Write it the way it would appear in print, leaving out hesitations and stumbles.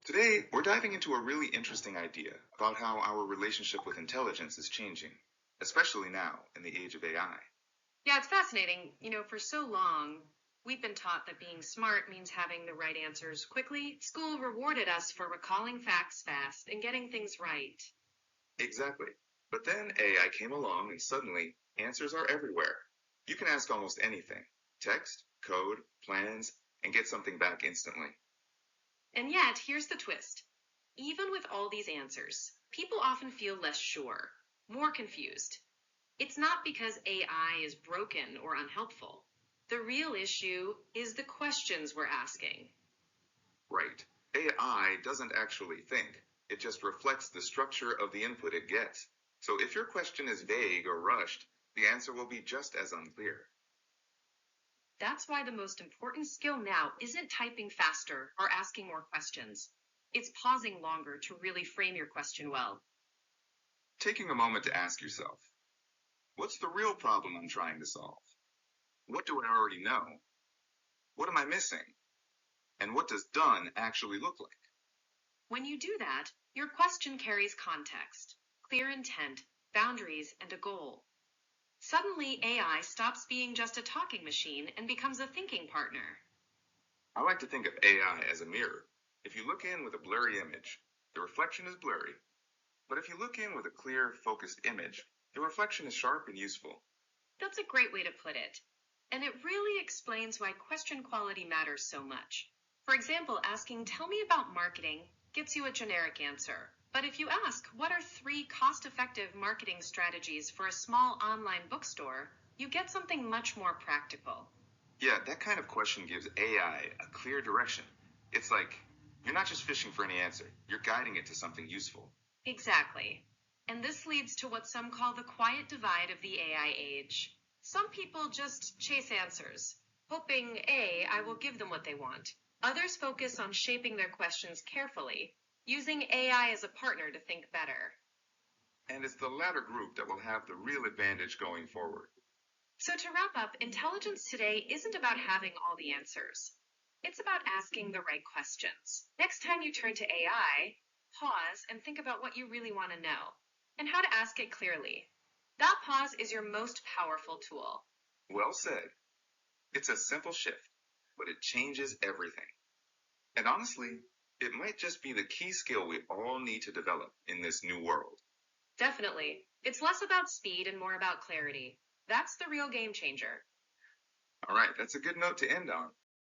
Today, we're diving into a really interesting idea about how our relationship with intelligence is changing, especially now in the age of AI. Yeah, it's fascinating. For so long, we've been taught that being smart means having the right answers quickly. School rewarded us for recalling facts fast and getting things right. Exactly. But then AI came along and suddenly, answers are everywhere. You can ask almost anything text, code, plans, and get something back instantly. And yet, here's the twist. Even with all these answers, people often feel less sure, more confused. It's not because AI is broken or unhelpful. The real issue is the questions we're asking. Right. AI doesn't actually think, it just reflects the structure of the input it gets. So if your question is vague or rushed, the answer will be just as unclear. That's why the most important skill now isn't typing faster or asking more questions. It's pausing longer to really frame your question well. Taking a moment to ask yourself, what's the real problem I'm trying to solve? What do I already know? What am I missing? And what does done actually look like? When you do that, your question carries context, clear intent, boundaries, and a goal. Suddenly, AI stops being just a talking machine and becomes a thinking partner. I like to think of AI as a mirror. If you look in with a blurry image, the reflection is blurry. But if you look in with a clear, focused image, the reflection is sharp and useful. That's a great way to put it. And it really explains why question quality matters so much. For example, asking, "Tell me about marketing," gets you a generic answer. But if you ask, "What are 3 cost-effective marketing strategies for a small online bookstore?" you get something much more practical. Yeah, that kind of question gives AI a clear direction. It's like you're not just fishing for any answer, you're guiding it to something useful. Exactly. And this leads to what some call the quiet divide of the AI age. Some people just chase answers, hoping I will give them what they want. Others focus on shaping their questions carefully, using AI as a partner to think better. And it's the latter group that will have the real advantage going forward. So, to wrap up, intelligence today isn't about having all the answers. It's about asking the right questions. Next time you turn to AI, pause and think about what you really want to know and how to ask it clearly. That pause is your most powerful tool. Well said. It's a simple shift, but it changes everything. And honestly, it might just be the key skill we all need to develop in this new world. Definitely. It's less about speed and more about clarity. That's the real game changer. All right, that's a good note to end on.